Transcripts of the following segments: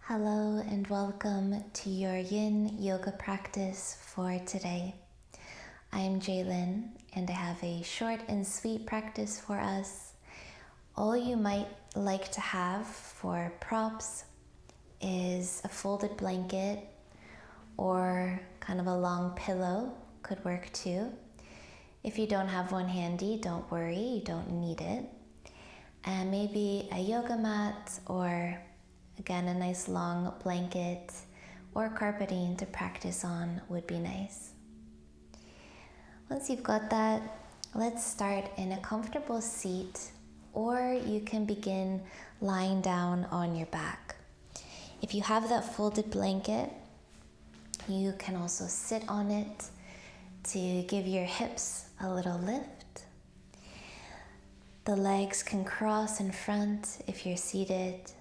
Hello and welcome to your Yin Yoga practice for today. I'm Jaylyn and I have a short and sweet practice for us. All you might like to have for props is a folded blanket or kind of a long pillow, could work too. If you don't have one handy, don't worry, you don't need it. And maybe a yoga mat or again, a nice long blanket or carpeting to practice on would be nice. Once you've got that, let's start in a comfortable seat, or you can begin lying down on your back. If you have that folded blanket, you can also sit on it to give your hips a little lift. The legs can cross in front if you're seated,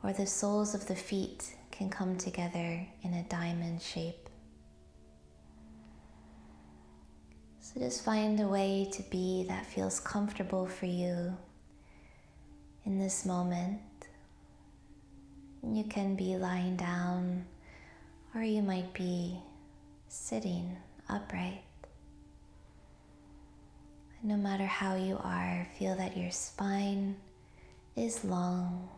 or the soles of the feet can come together in a diamond shape. So just find a way to be that feels comfortable for you in this moment. You can be lying down, or you might be sitting upright. No matter how you are, feel that your spine is long.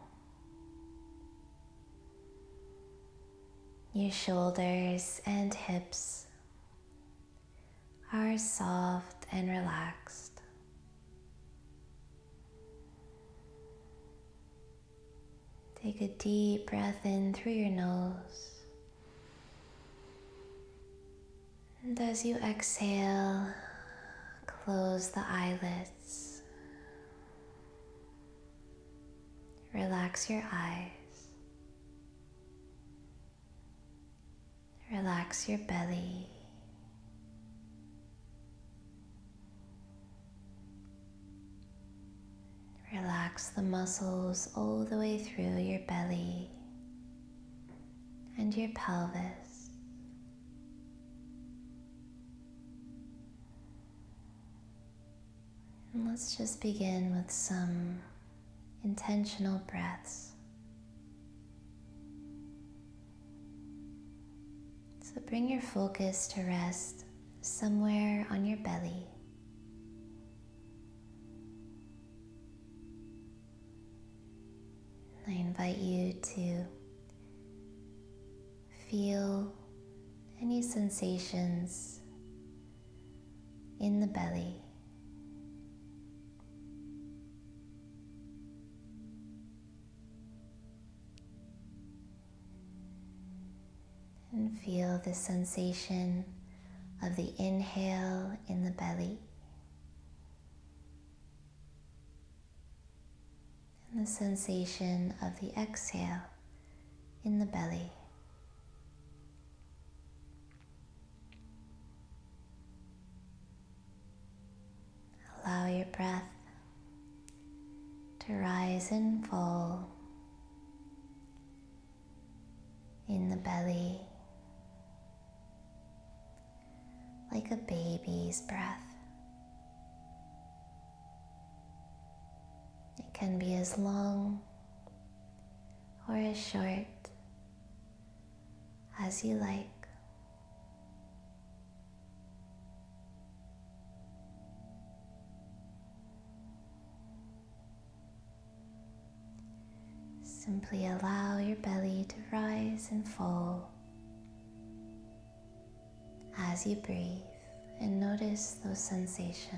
Your shoulders and hips are soft and relaxed. Take a deep breath in through your nose. And as you exhale, close the eyelids. Relax your eyes. Relax your belly. Relax the muscles all the way through your belly and your pelvis. And let's just begin with some intentional breaths. So bring your focus to rest somewhere on your belly. I invite you to feel any sensations in the belly. And feel the sensation of the inhale in the belly and the sensation of the exhale in the belly. Allow your breath to rise and fall in the belly like a baby's breath. It can be as long or as short as you like. Simply allow your belly to rise and fall as you breathe, and notice those sensations.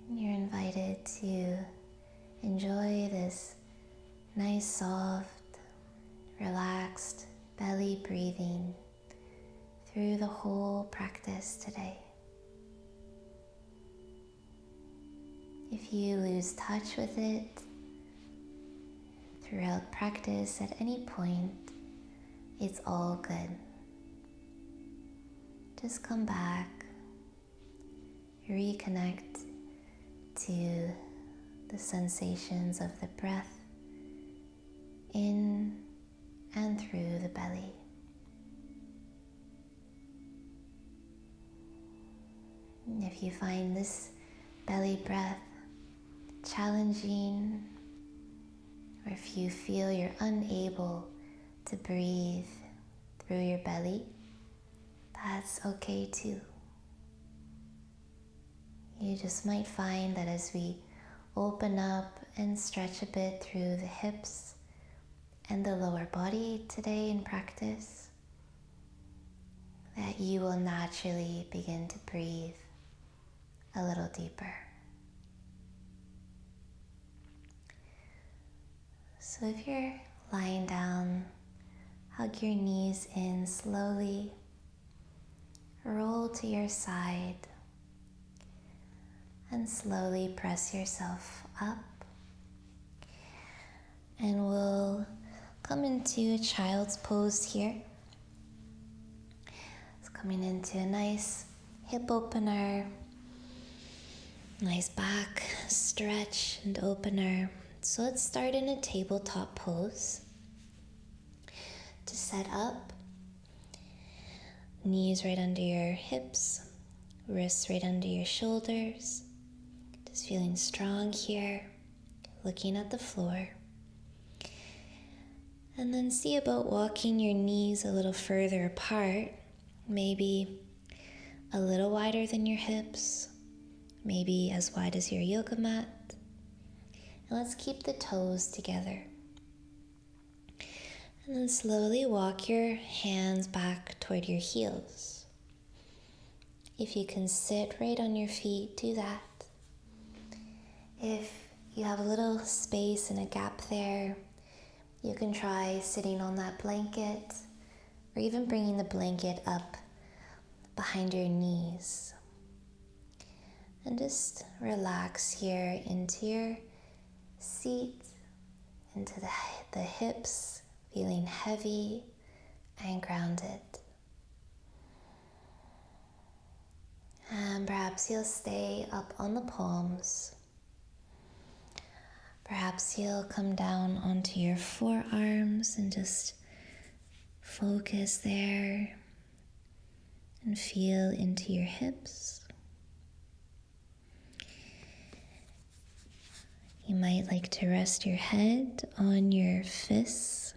And you're invited to enjoy this nice, soft, relaxed belly breathing through the whole practice today. If you lose touch with it throughout practice at any point, it's all good. Just come back, reconnect to the sensations of the breath in if you find this belly breath challenging, or if you feel you're unable to breathe through your belly, that's okay too. You just might find that as we open up and stretch a bit through the hips and the lower body today in practice, that you will naturally begin to breathe a little deeper. So if you're lying down, hug your knees in slowly, roll to your side, and slowly press yourself up. And we'll come into a child's pose here. It's coming into a nice hip opener, nice back stretch and opener. So let's start in a tabletop pose. To set up, knees right under your hips, wrists right under your shoulders. Just feeling strong here, looking at the floor. And then see about walking your knees a little further apart, maybe a little wider than your hips, maybe as wide as your yoga mat. And let's keep the toes together. And then slowly walk your hands back toward your heels. If you can sit right on your feet, do that. If you have a little space and a gap there, you can try sitting on that blanket, or even bringing the blanket up behind your knees. And just relax here into your seat, into the hips, feeling heavy and grounded. And perhaps you'll stay up on the palms. Perhaps you'll come down onto your forearms and just focus there and feel into your hips. You might like to rest your head on your fists.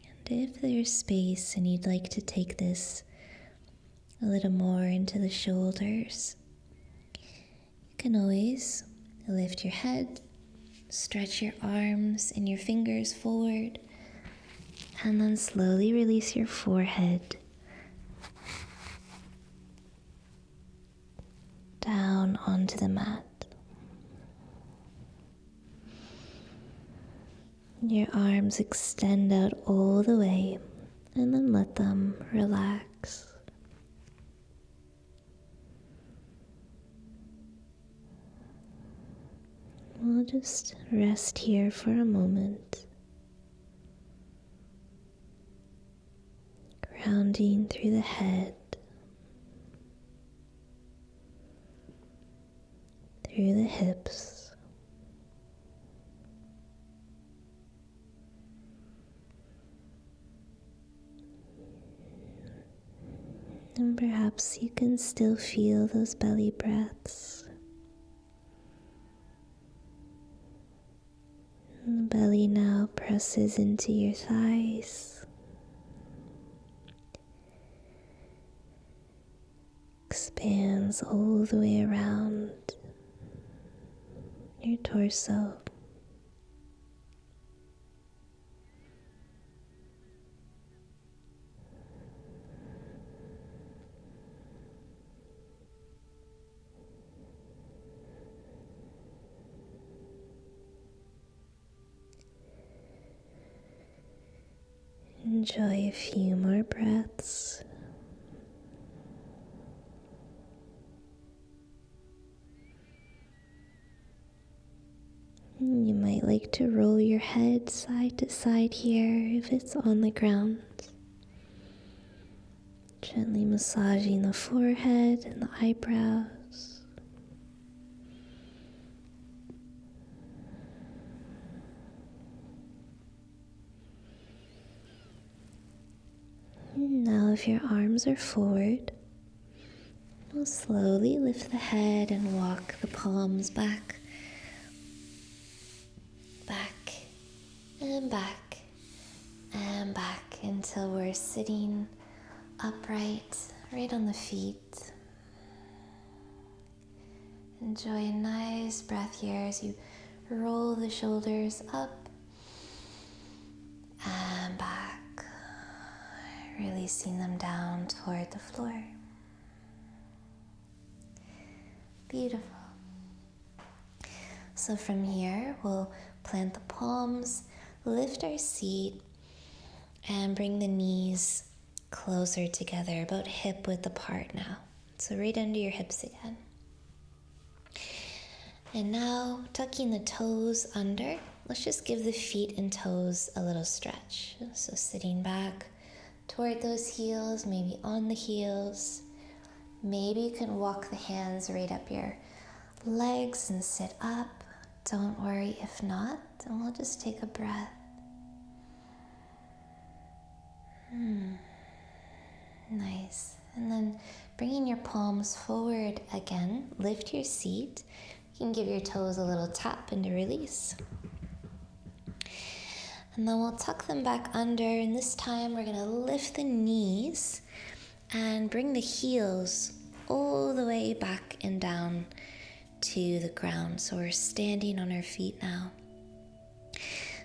And if there's space and you'd like to take this a little more into the shoulders, you can always lift your head, stretch your arms and your fingers forward, and then slowly release your forehead down onto the mat. Your arms extend out all the way, and then let them relax. We'll just rest here for a moment, grounding through the head, through the hips, and perhaps you can still feel those belly breaths. And the belly now presses into your thighs, expands all the way around your torso. Enjoy a few more breaths. You might like to roll your head side to side here if it's on the ground. Gently massaging the forehead and the eyebrows. if your arms are forward, we'll slowly lift the head and walk the palms back, back, and back, and back until we're sitting upright, right on the feet. Enjoy a nice breath here as you roll the shoulders up and back, releasing them down toward the floor. Beautiful. So from here, we'll plant the palms, lift our seat, and bring the knees closer together, about hip width apart now. So right under your hips again. And now, tucking the toes under, let's just give the feet and toes a little stretch. So sitting back toward those heels, maybe on the heels. Maybe you can walk the hands right up your legs and sit up. Don't worry if not, and we'll just take a breath. Nice. And then bringing your palms forward again, lift your seat. You can give your toes a little tap and a release. And then we'll tuck them back under, and this time we're going to lift the knees and bring the heels all the way back and down to the ground. So we're standing on our feet now.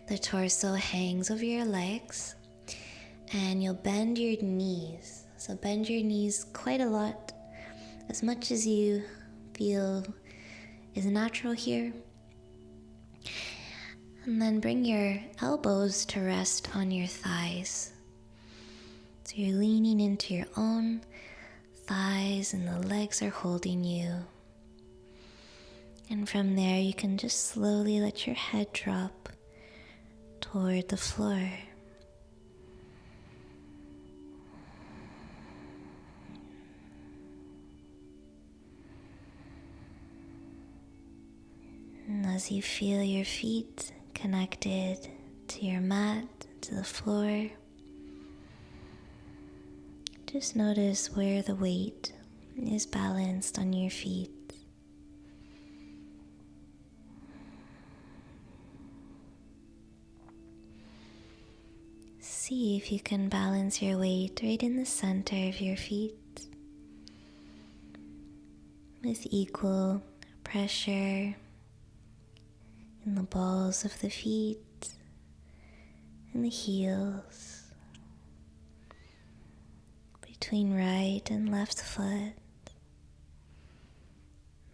The torso hangs over your legs, and you'll bend your knees. So bend your knees quite a lot, as much as you feel is natural here. And then bring your elbows to rest on your thighs. So you're leaning into your own thighs and the legs are holding you. And from there you can just slowly let your head drop toward the floor. And as you feel your feet connected to your mat, to the floor, just notice where the weight is balanced on your feet. See if you can balance your weight right in the center of your feet with equal pressure in the balls of the feet and the heels, between right and left foot,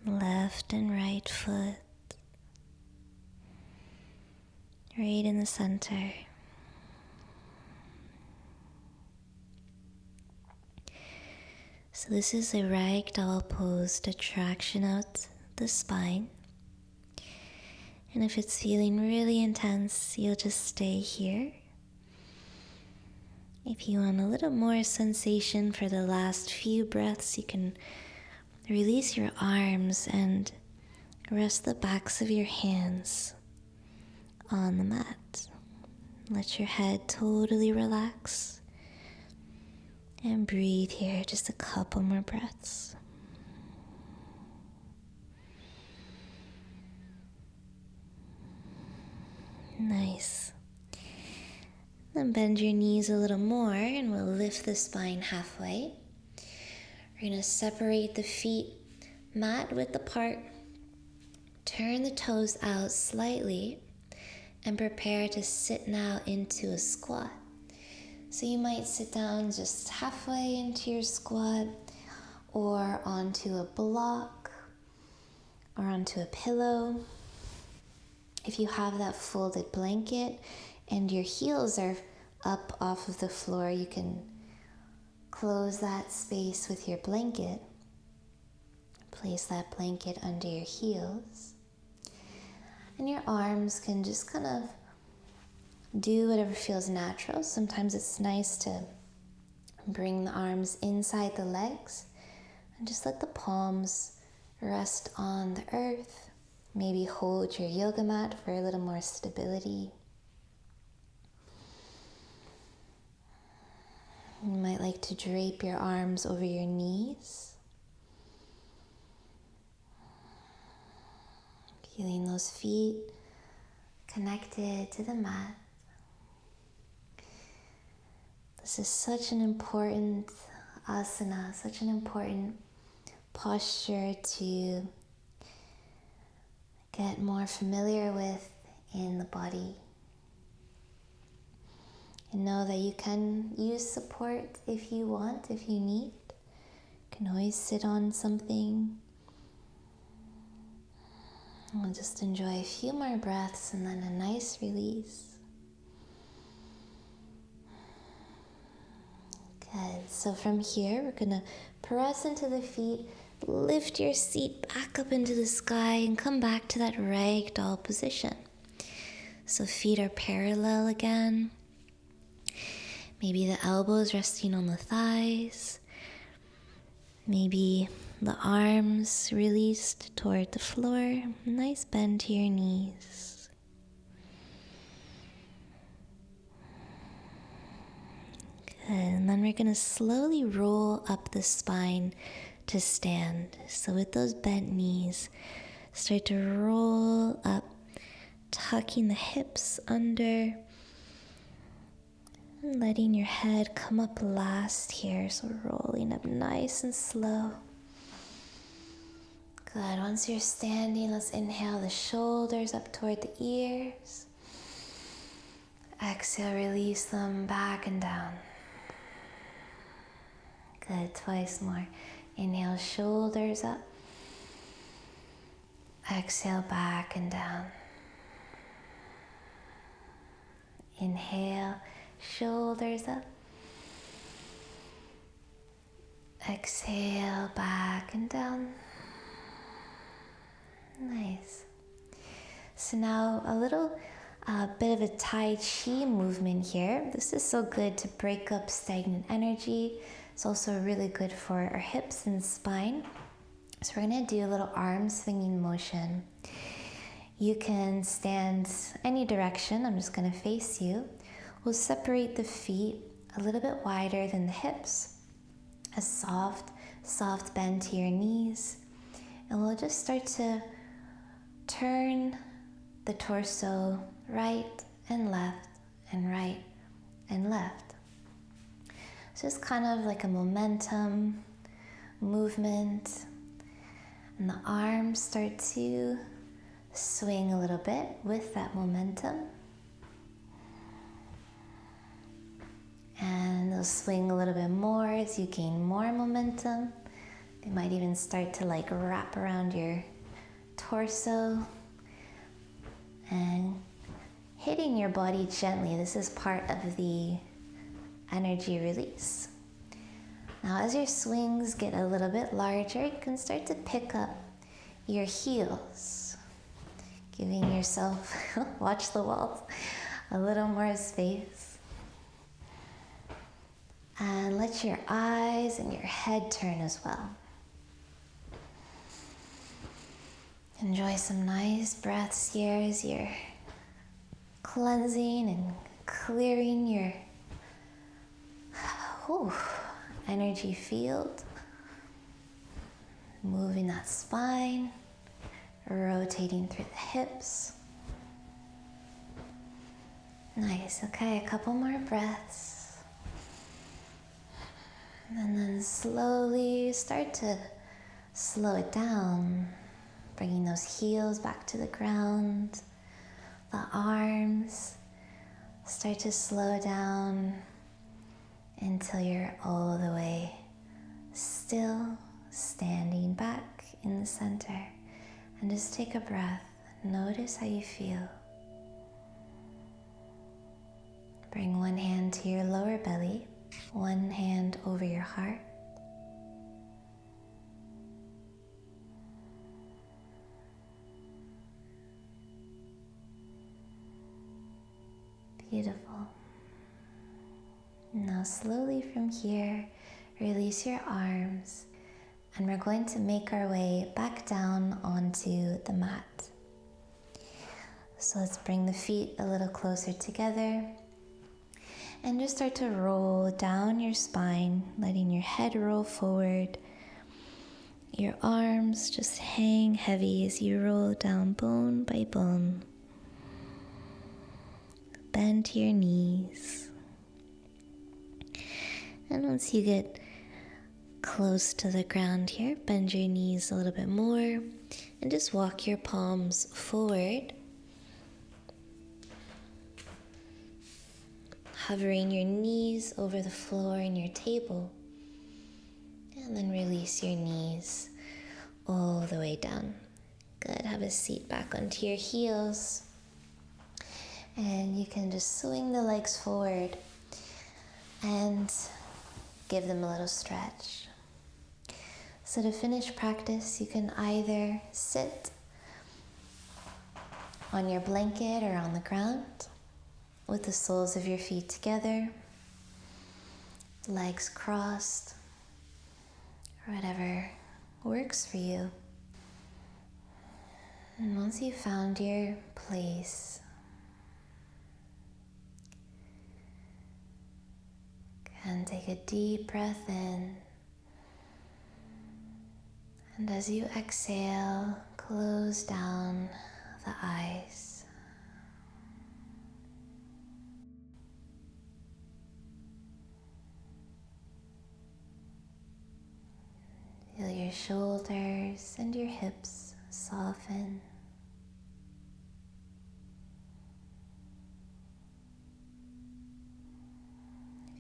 left and right foot, right in the center. So this is a ragdoll pose to traction out the spine. And if it's feeling really intense, you'll just stay here. If you want a little more sensation for the last few breaths, you can release your arms and rest the backs of your hands on the mat. Let your head totally relax. And breathe here, just a couple more breaths. Nice. Then bend your knees a little more and we'll lift the spine halfway. We're going to separate the feet mat width apart. Turn the toes out slightly and prepare to sit now into a squat. So you might sit down just halfway into your squat or onto a block or onto a pillow. If you have that folded blanket and your heels are up off of the floor, you can close that space with your blanket. Place that blanket under your heels. And your arms can just kind of do whatever feels natural. Sometimes it's nice to bring the arms inside the legs and just let the palms rest on the earth. Maybe hold your yoga mat for a little more stability. You might like to drape your arms over your knees. Feeling those feet connected to the mat. This is such an important asana, such an important posture to get more familiar with in the body. And know that you can use support if you want, if you need. You can always sit on something. We'll just enjoy a few more breaths and then a nice release. Good. So from here, we're going to press into the feet, lift your seat back up into the sky, and come back to that ragdoll position. So feet are parallel again. Maybe the elbows resting on the thighs. Maybe the arms released toward the floor. Nice bend to your knees. Good. And then we're going to slowly roll up the spine to stand. So with those bent knees, start to roll up, tucking the hips under, and letting your head come up last here. So rolling up nice and slow. Good. Once you're standing, let's inhale the shoulders up toward the ears. Exhale, release them back and down. Good. Twice more. Inhale, shoulders up. Exhale, back and down. Inhale, shoulders up. Exhale, back and down. Nice. So now a little bit of a Tai Chi movement here. This is so good to break up stagnant energy. It's also really good for our hips and spine. So we're going to do a little arm swinging motion. You can stand any direction. I'm just going to face you. We'll separate the feet a little bit wider than the hips. A soft bend to your knees. And we'll just start to turn the torso right and left and right and left. So it's kind of like a momentum movement. And the arms start to swing a little bit with that momentum. And they'll swing a little bit more as you gain more momentum. They might even start to like wrap around your torso and hitting your body gently. This is part of the energy release. Now as your swings get a little bit larger, you can start to pick up your heels, giving yourself, watch the walls, a little more space. And let your eyes and your head turn as well. Enjoy some nice breaths here as you're cleansing and clearing your energy field. Moving that spine, rotating through the hips. Nice, okay, a couple more breaths. And then slowly start to slow it down. Bringing those heels back to the ground. The arms start to slow down until you're all the way still, standing back in the center. And just take a breath. Notice how you feel. Bring one hand to your lower belly, one hand over your heart. Beautiful. Now slowly from here, release your arms, and we're going to make our way back down onto the mat. So let's bring the feet a little closer together, And just start to roll down your spine, letting your head roll forward. Your arms just hang heavy as you roll down bone by bone. Bend to your knees. And once you get close to the ground here, bend your knees a little bit more and just walk your palms forward, hovering your knees over the floor in your table, and then release your knees all the way down. Good. Have a seat back onto your heels, and you can just swing the legs forward and give them a little stretch. So to finish practice, you can either sit on your blanket or on the ground with the soles of your feet together, legs crossed, or whatever works for you. And once you've found your place, and take a deep breath in. And as you exhale, close down the eyes. Feel your shoulders and your hips soften.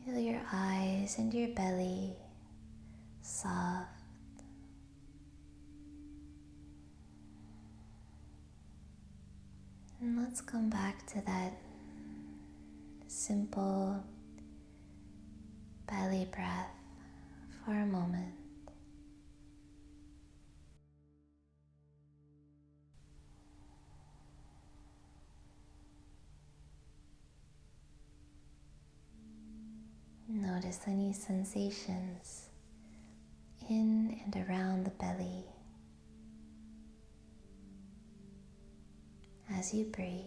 Feel your eyes and your belly soft. And let's come back to that simple belly breath for a moment. Notice any sensations in and around the belly as you breathe.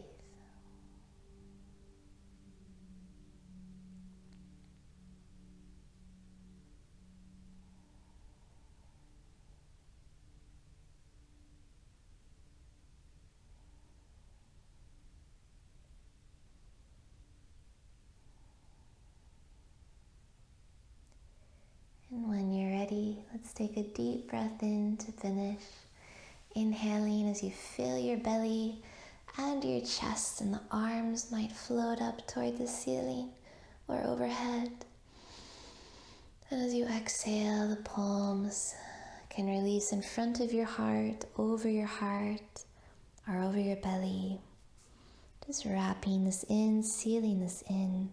And when you're ready, let's take a deep breath in to finish. Inhaling as you fill your belly and your chest, and the arms might float up toward the ceiling or overhead. And as you exhale, the palms can release in front of your heart, over your heart, or over your belly. Just wrapping this in, sealing this in.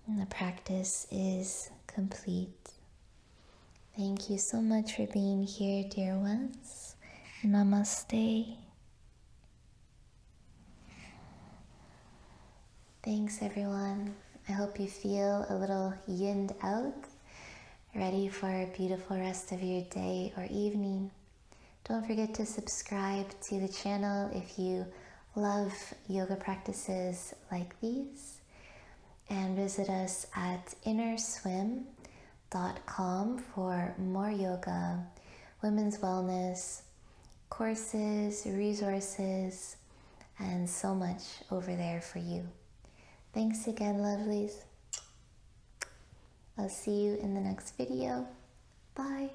And the practice is complete. Thank you so much for being here, dear ones. Namaste. Thanks, everyone. I hope you feel a little yinned out, ready for a beautiful rest of your day or evening. Don't forget to subscribe to the channel if you love yoga practices like these. And visit us at innerswim.com for more yoga, women's wellness, courses, resources, and so much over there for you. Thanks again, lovelies. I'll see you in the next video. Bye.